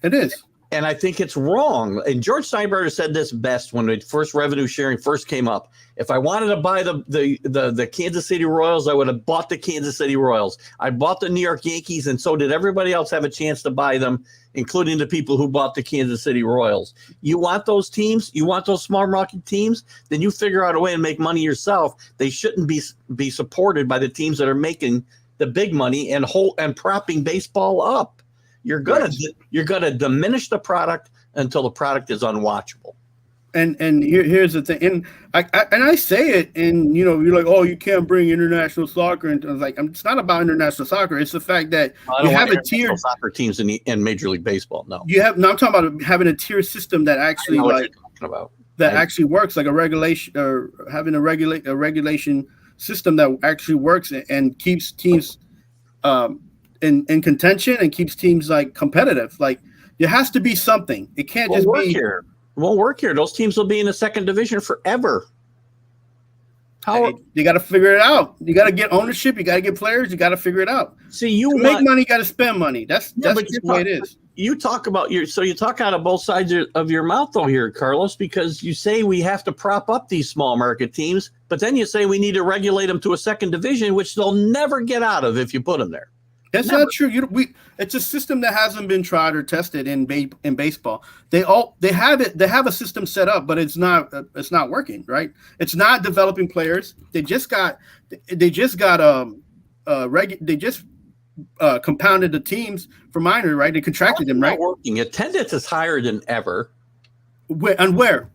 It is. And I think it's wrong. And George Steinbrenner said this best when the first revenue sharing first came up. If I wanted to buy the Kansas City Royals, I would have bought the Kansas City Royals. I bought the New York Yankees, and so did everybody else have a chance to buy them, including the people who bought the Kansas City Royals. You want those teams? You want those small market teams? Then you figure out a way to make money yourself. They shouldn't be supported by the teams that are making the big money and propping baseball up. You're gonna diminish the product until the product is unwatchable. And here's the thing, and I say it, and you're like, oh, you can't bring international soccer, and I was like, it's not about international soccer. It's the fact that you have a tier soccer teams in Major League Baseball. No, I'm talking about having a tier system that actually actually works, like a regulation, or having a regulation system that actually works and keeps teams in contention and keeps teams like competitive. Like there has to be something. It can't just be here. It won't work here. Those teams will be in the second division forever. You got to figure it out. You got to get ownership. You got to get players. You got to figure it out. See, make money, you got to spend money. That's just the way it is. You talk about you talk out of both sides of your mouth though here, Carlos, because you say we have to prop up these small market teams, but then you say we need to regulate them to a second division, which they'll never get out of if you put them there. That's not true. It's a system that hasn't been tried or tested in baseball. They have it. They have a system set up, but it's not working. Right? It's not developing players. They just compounded the teams for minor. Right? They contracted them. Right? Working. Attendance is higher than ever. Where?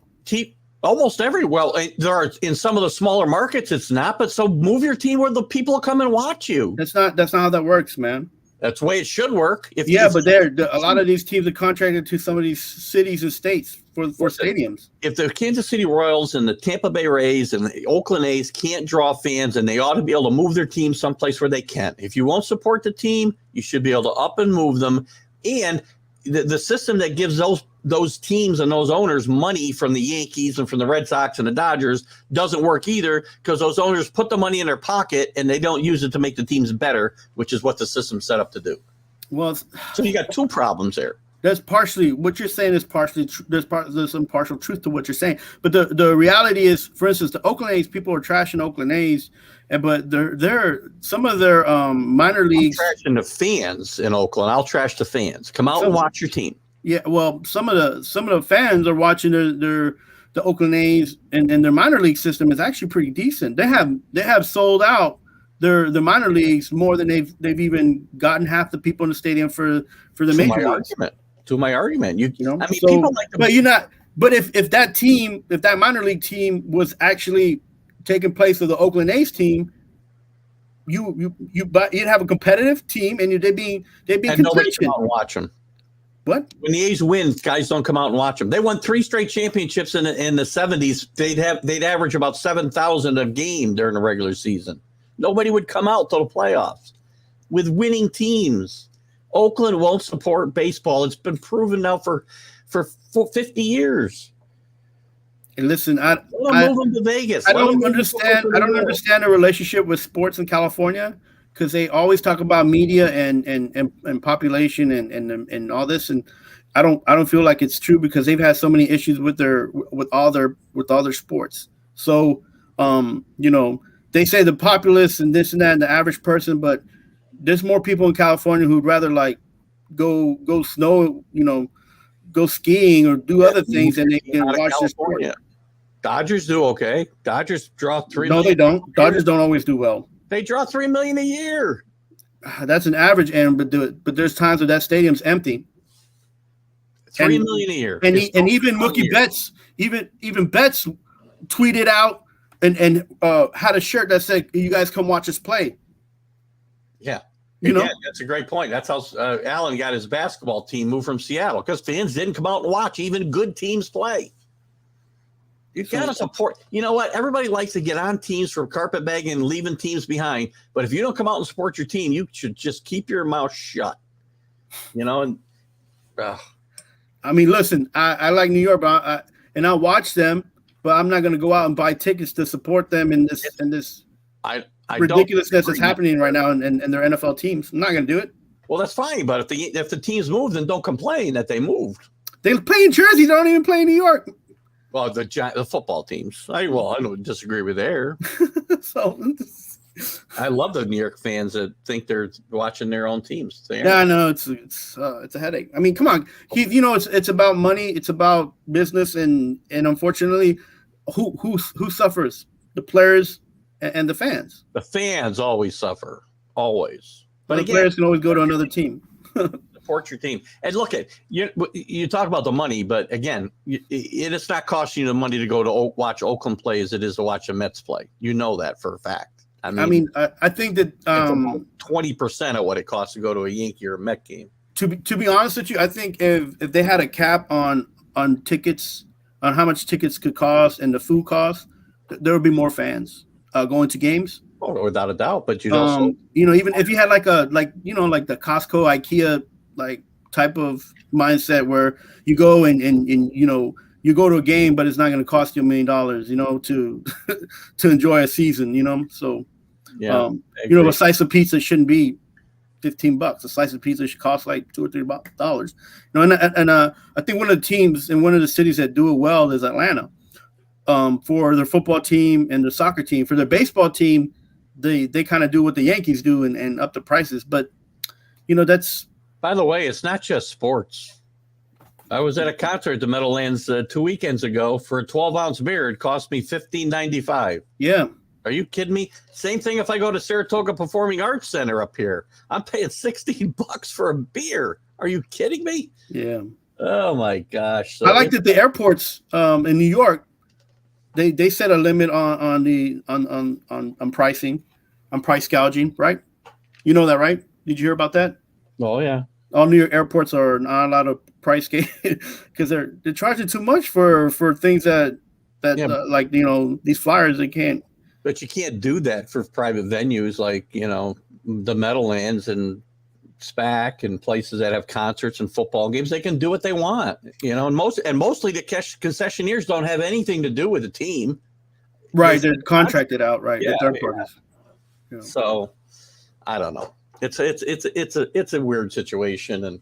Almost everywhere. Well, there are in some of the smaller markets, it's not. But so move your team where the people will come and watch you. That's not how that works, man. That's the way it should work. But a lot of these teams are contracted to some of these cities and states for stadiums. If the Kansas City Royals and the Tampa Bay Rays and the Oakland A's can't draw fans, and they ought to be able to move their team someplace where they can. If you won't support the team, you should be able to up and move them. And the system that gives those teams and those owners money from the Yankees and from the Red Sox and the Dodgers doesn't work either, because those owners put the money in their pocket and they don't use it to make the teams better, which is what the system's set up to do. Well, so you got two problems there. That's partially what you're saying is partially there's some partial truth to what you're saying, but the reality is, for instance, the Oakland A's, people are trashing Oakland A's, but they're some of their minor leagues. I'm trashing the fans in Oakland. I'll trash the fans. Come out and watch your team. Yeah, well, some of the fans are watching the Oakland A's, and their minor league system is actually pretty decent. They have sold out the minor leagues more than they've even gotten half the people in the stadium for the major leagues. To my argument, people like but you're not. But if that minor league team was actually taking place of the Oakland A's team, you'd have a competitive team, and they'd be nobody come out and watch them. What? When the A's win, guys don't come out and watch them. They won 3 straight championships in the 70s. They'd average about 7,000 a game during the regular season. Nobody would come out till the playoffs with winning teams. Oakland won't support baseball. It's been proven now for 50 years. And listen, move them to Vegas. I don't understand the relationship with sports in California, because they always talk about media and population and all this, and I don't feel like it's true, because they've had so many issues with all their sports. So they say the populace and this and that and the average person, but there's more people in California who'd rather like go snow, go skiing or do other things than they can watch this sport. Dodgers do okay. Dodgers draw 3 million. No, they don't. Dodgers don't always do well. They draw 3 million a year. That's an average, but there's times where that stadium's empty. 3 million a year. And even Mookie Betts, even Betts tweeted out and had a shirt that said, "You guys come watch us play." Yeah. That's a great point. That's how Allen got his basketball team moved from Seattle, because fans didn't come out and watch even good teams play. You got to support. You know what? Everybody likes to get on teams for carpetbagging and leaving teams behind. But if you don't come out and support your team, you should just keep your mouth shut. I mean, listen, I like New York, and I'll watch them, but I'm not going to go out and buy tickets to support them in this I ridiculousness that's happening right now in their NFL teams. I'm not going to do it. Well, that's fine, but if the teams move, then don't complain that they moved. They play in Jersey. They don't even play in New York. Well, the football teams. I don't disagree with there. So I love the New York fans that think they're watching their own teams. Yeah, no, it's a headache. I mean, come on, Keith. You know, it's about money. It's about business, and unfortunately, who suffers? The players and the fans. The fans always suffer, always. But the players can always go to another team. Support your team. And look at you talk about the money, but again, it's not costing you the money to go to watch Oakland play as it is to watch the Mets play. You know that for a fact. I mean, I think that 20% of what it costs to go to a Yankee or a Met game. To be honest with you, I think if they had a cap on tickets, on how much tickets could cost and the food costs, there would be more fans going to games. Oh, without a doubt. But you'd also, even if you had like the Costco, IKEA like type of mindset where you go and you go to a game, but it's not going to cost you $1 million, to to enjoy a season, So, yeah, a slice of pizza shouldn't be $15. A slice of pizza should cost like $2 or $3. I think one of the teams in one of the cities that do it well is Atlanta. For their football team and their soccer team, for their baseball team, they kind of do what the Yankees do and up the prices. But that's. By the way, it's not just sports. I was at a concert at the Meadowlands 2 weekends ago for a 12-ounce beer. It cost me $15.95. Yeah. Are you kidding me? Same thing if I go to Saratoga Performing Arts Center up here. I'm paying $16 for a beer. Are you kidding me? Yeah. Oh my gosh. So I like that the airports in New York, they set a limit on pricing, on price gouging, right? You know that, right? Did you hear about that? Oh yeah. All New York airports are not allowed to price gauge because they're charging too much for things that like these flyers they can't. But you can't do that for private venues like the Meadowlands and SPAC and places that have concerts and football games. They can do what they want, and mostly the concessionaires don't have anything to do with the team. Right, they're contracted out. Right, yeah, third parties. Yeah. So I don't know. It's a weird situation, and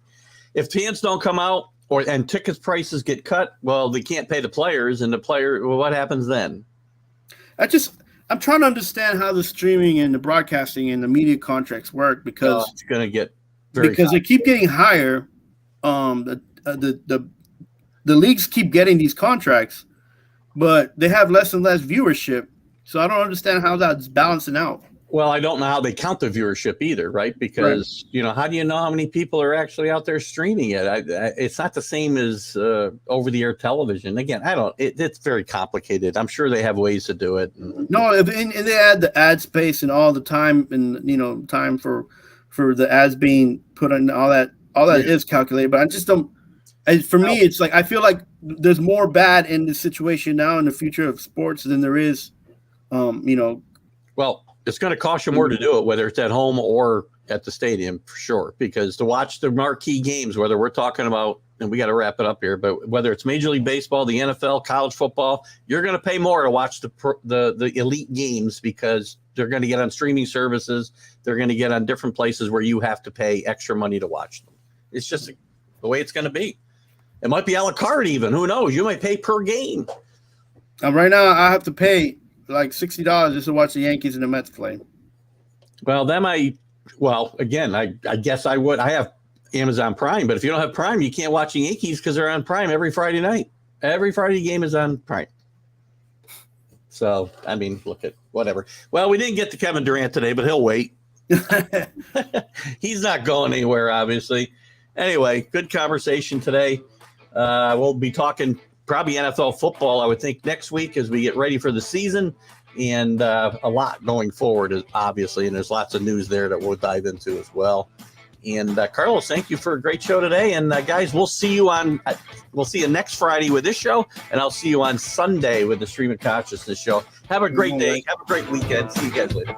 if fans don't come out and ticket prices get cut, well, they can't pay the players, and what happens then? I'm trying to understand how the streaming and the broadcasting and the media contracts work because it's going to get they keep getting higher. The leagues keep getting these contracts, but they have less and less viewership. So I don't understand how that's balancing out. Well, I don't know how they count the viewership either, right? Because, how do you know how many people are actually out there streaming it? It's not the same as over-the-air television. Again, it's very complicated. I'm sure they have ways to do it. No, and they add the ad space and all the time and, time for the ads being put on, all that is calculated. But I just don't, for me, it's like, I feel like there's more bad in the situation now in the future of sports than there is, Well, it's going to cost you more to do it, whether it's at home or at the stadium, for sure. Because to watch the marquee games, whether we're talking about, and we got to wrap it up here, but whether it's Major League Baseball, the NFL, college football, you're going to pay more to watch the elite games because they're going to get on streaming services. They're going to get on different places where you have to pay extra money to watch them. It's just the way it's going to be. It might be a la carte even. Who knows? You might pay per game. Right now, I have to pay like $60 just to watch the Yankees and the Mets play. Well, again, I guess I would. I have Amazon Prime, but if you don't have Prime, you can't watch the Yankees because they're on Prime every Friday night. Every Friday game is on Prime. So, I mean, look at whatever. Well, we didn't get to Kevin Durant today, but he'll wait. He's not going anywhere, obviously. Anyway, good conversation today. We'll be talking probably NFL football, I would think, next week as we get ready for the season, and a lot going forward, obviously, and there's lots of news there that we'll dive into as well. And Carlos, thank you for a great show today. And guys, we'll see you next Friday with this show, and I'll see you on Sunday with the Stream of Consciousness show. Have a great day. Have a great weekend. See you guys later.